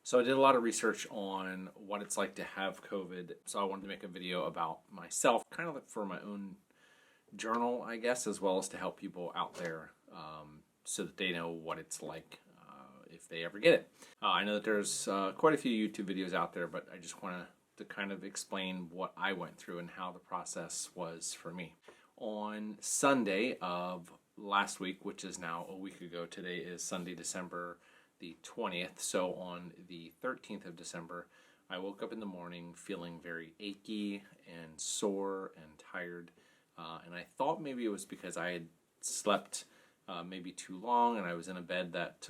So I did a lot of research on what it's like to have COVID. So I wanted to make a video about myself, kind of like for my own journal, I guess, as well as to help people out there so that they know what it's like if they ever get it. I know that there's quite a few YouTube videos out there, but I just want to kind of explain what I went through and how the process was for me. On Sunday of last week, which is now a week ago, today is Sunday, December the 20th. So on the 13th of December, I woke up in the morning feeling very achy and sore and tired. And I thought maybe it was because I had slept maybe too long and I was in a bed that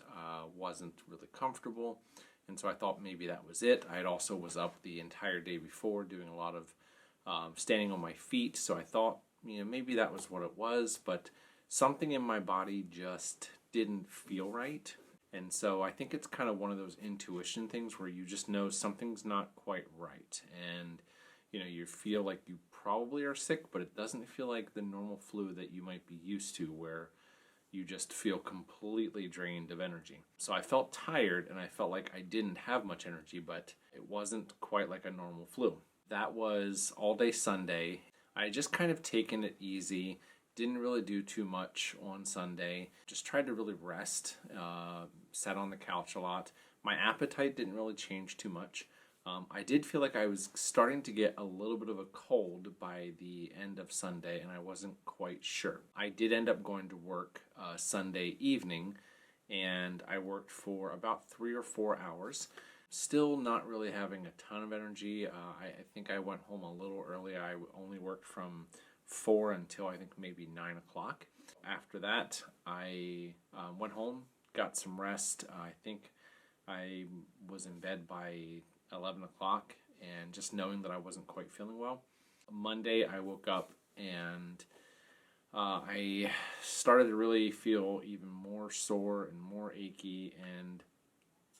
wasn't really comfortable. And so I thought maybe that was it. I also was up the entire day before doing a lot of standing on my feet. So I thought, maybe that was what it was, but something in my body just didn't feel right. And so I think it's kind of one of those intuition things where you just know something's not quite right. And, you feel like you probably are sick, but it doesn't feel like the normal flu that you might be used to where you just feel completely drained of energy. So I felt tired and I felt like I didn't have much energy, but it wasn't quite like a normal flu. That was all day Sunday. I just kind of taken it easy. Didn't really do too much on Sunday. Just tried to really rest. Sat on the couch a lot. My appetite didn't really change too much. I did feel like I was starting to get a little bit of a cold by the end of Sunday, and I wasn't quite sure. I did end up going to work Sunday evening, and I worked for about 3 or 4 hours. Still not really having a ton of energy. I think I went home a little early. I only worked from 4 until I think maybe 9 o'clock. After that, I went home, got some rest. I think I was in bed by 11 o'clock, and just knowing that I wasn't quite feeling well. Monday, I woke up and I started to really feel even more sore and more achy, and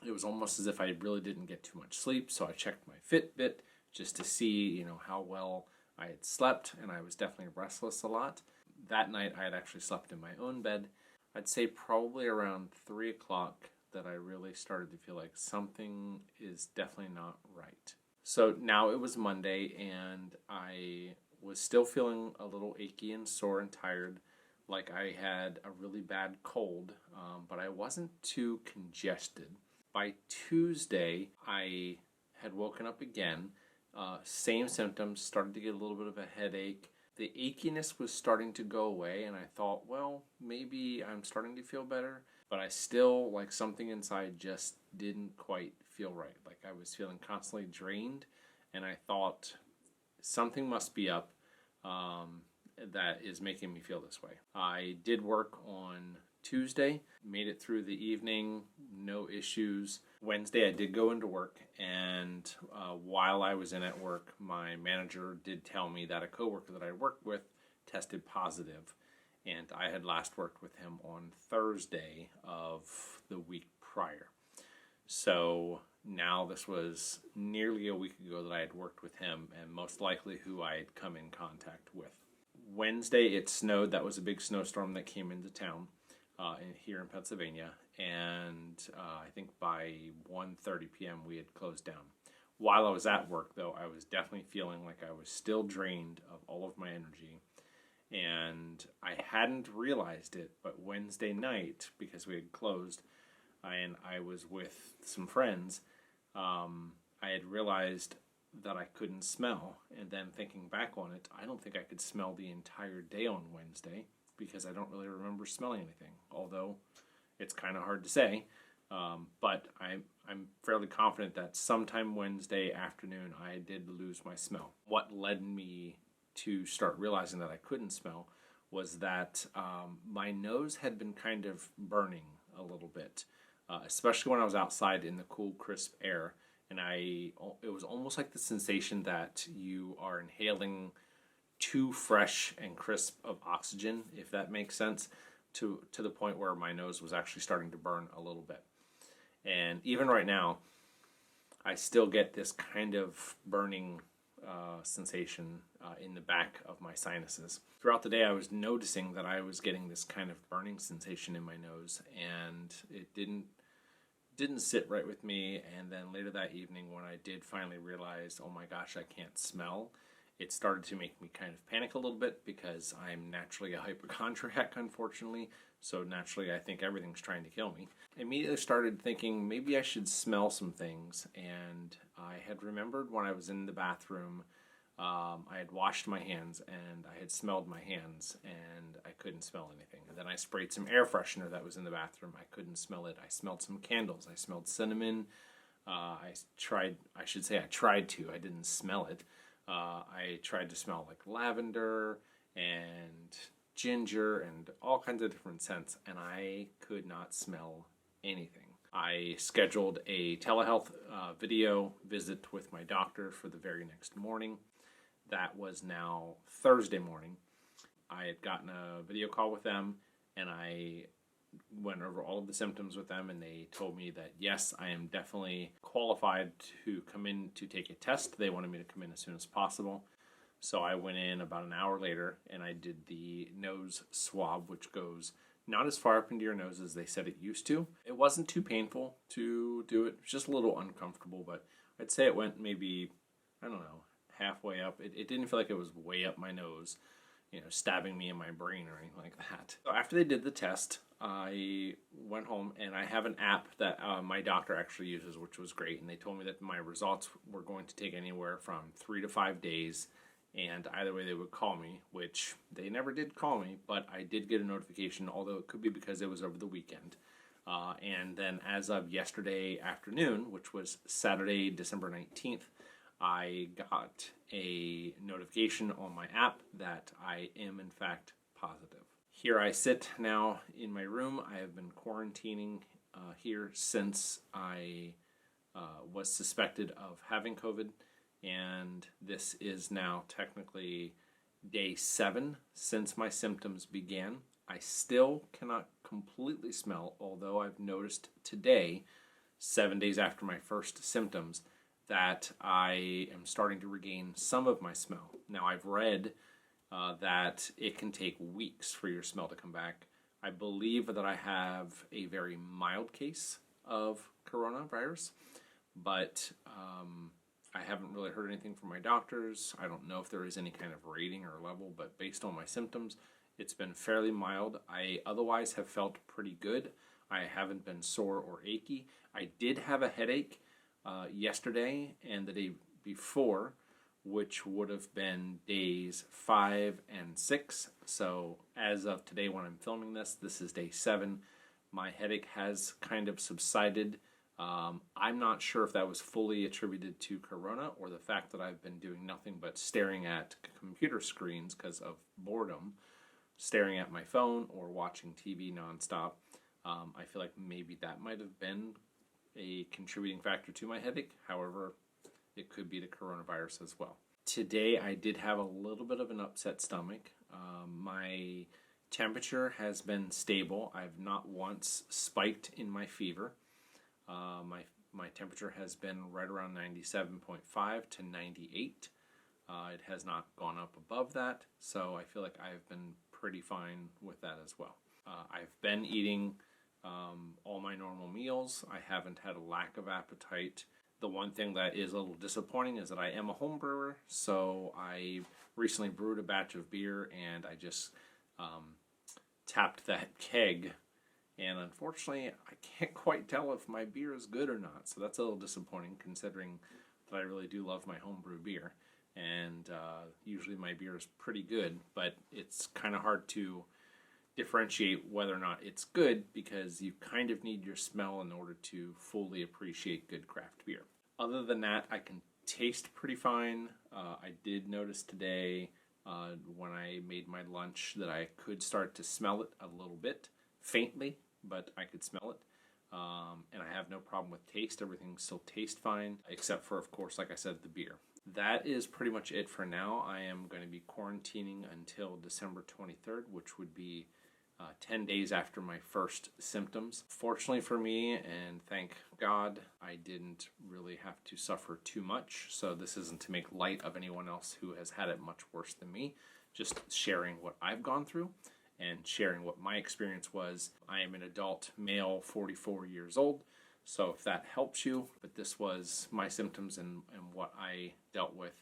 it was almost as if I really didn't get too much sleep. So I checked my Fitbit just to see, how well I had slept, and I was definitely restless a lot. That night, I had actually slept in my own bed. I'd say probably around 3 o'clock that I really started to feel like something is definitely not right. So now it was Monday, and I was still feeling a little achy and sore and tired, like I had a really bad cold, but I wasn't too congested. By Tuesday, I had woken up again. Same symptoms, started to get a little bit of a headache. The achiness was starting to go away, and I thought, well, maybe I'm starting to feel better, but I still, like, something inside just didn't quite feel right. Like, I was feeling constantly drained, and I thought something must be up that is making me feel this way. I did work on Tuesday, made it through the evening, no issues. Wednesday, I did go into work, and while I was in at work, my manager did tell me that a coworker that I worked with tested positive, and I had last worked with him on Thursday of the week prior. So now this was nearly a week ago that I had worked with him, and most likely who I had come in contact with. Wednesday, it snowed. That was a big snowstorm that came into town. Here in Pennsylvania, and I think by 1:30 p.m. we had closed down. While I was at work, though, I was definitely feeling like I was still drained of all of my energy, and I hadn't realized it, but Wednesday night, because we had closed, and I was with some friends, I had realized that I couldn't smell, and then thinking back on it, I don't think I could smell the entire day on Wednesday, because I don't really remember smelling anything, although it's kind of hard to say. But I'm fairly confident that sometime Wednesday afternoon I did lose my smell. What led me to start realizing that I couldn't smell was that my nose had been kind of burning a little bit, especially when I was outside in the cool, crisp air. And it was almost like the sensation that you are inhaling too fresh and crisp of oxygen, if that makes sense, to the point where my nose was actually starting to burn a little bit. And even right now, I still get this kind of burning sensation in the back of my sinuses. Throughout the day, I was noticing that I was getting this kind of burning sensation in my nose, and it didn't didn't sit right with me. And then later that evening, when I did finally realize, oh my gosh, I can't smell, it started to make me kind of panic a little bit because I'm naturally a hypochondriac, unfortunately. So naturally, I think everything's trying to kill me. Immediately started thinking maybe I should smell some things. And I had remembered when I was in the bathroom, I had washed my hands and I had smelled my hands and I couldn't smell anything. And then I sprayed some air freshener that was in the bathroom. I couldn't smell it. I smelled some candles. I smelled cinnamon. I tried to. I didn't smell it. I tried to smell like lavender and ginger and all kinds of different scents, and I could not smell anything. I scheduled a telehealth video visit with my doctor for the very next morning. That was now Thursday morning. I had gotten a video call with them, and I went over all of the symptoms with them, and they told me that yes, I am definitely qualified to come in to take a test. They wanted me to come in as soon as possible. So I went in about an hour later and I did the nose swab, which goes not as far up into your nose as they said it used to. It wasn't too painful to do it. It was just a little uncomfortable, but I'd say it went maybe, I don't know, halfway up. It didn't feel like it was way up my nose, stabbing me in my brain or anything like that. So after they did the test, I went home and I have an app that my doctor actually uses, which was great. And they told me that my results were going to take anywhere from 3 to 5 days. And either way they would call me, which they never did call me, but I did get a notification, although it could be because it was over the weekend. And then as of yesterday afternoon, which was Saturday, December 19th, I got a notification on my app that I am in fact positive. Here I sit now in my room. I have been quarantining here since I was suspected of having COVID. And this is now technically day 7 since my symptoms began. I still cannot completely smell, although I've noticed today, 7 days after my first symptoms, that I am starting to regain some of my smell. Now, I've read that it can take weeks for your smell to come back. I believe that I have a very mild case of coronavirus, but I haven't really heard anything from my doctors. I don't know if there is any kind of rating or level, but based on my symptoms, it's been fairly mild. I otherwise have felt pretty good. I haven't been sore or achy. I did have a headache yesterday and the day before, which would have been days 5 and 6. So as of today when I'm filming this, this is day 7. My headache has kind of subsided. I'm not sure if that was fully attributed to corona or the fact that I've been doing nothing but staring at computer screens because of boredom, staring at my phone or watching TV nonstop. I feel like maybe that might have been a contributing factor to my headache. However, it could be the coronavirus as well. Today I did have a little bit of an upset stomach. My temperature has been stable. I've not once spiked in my fever. My temperature has been right around 97.5 to 98. It has not gone up above that, so I feel like I've been pretty fine with that as well. I've been eating all my normal meals. I haven't had a lack of appetite. The one thing that is a little disappointing is that I am a home brewer, so I recently brewed a batch of beer and I just tapped that keg. And unfortunately, I can't quite tell if my beer is good or not. So that's a little disappointing considering that I really do love my homebrew beer. And usually my beer is pretty good, but it's kind of hard to differentiate whether or not it's good because you kind of need your smell in order to fully appreciate good craft beer. Other than that, I can taste pretty fine. I did notice today when I made my lunch that I could start to smell it a little bit. Faintly, but I could smell it. And I have no problem with taste. Everything still tastes fine, except for, of course, like I said, the beer. That is pretty much it for now. I am going to be quarantining until December 23rd, which would be 10 days after my first symptoms. Fortunately for me, and thank God, I didn't really have to suffer too much. So this isn't to make light of anyone else who has had it much worse than me, just sharing what I've gone through and sharing what my experience was. I am an adult male, 44 years old, So if that helps you, but this was my symptoms and what I dealt with,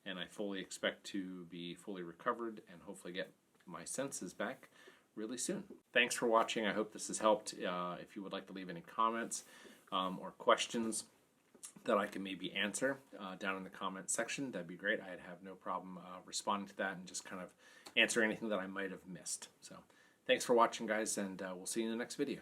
and I fully expect to be fully recovered and hopefully get my senses back really soon. Thanks for watching. I hope this has helped. If you would like to leave any comments or questions that I can maybe answer down in the comment section, that'd be great. I'd have no problem responding to that and just kind of answer anything that I might have missed. So thanks for watching, guys, and we'll see you in the next video.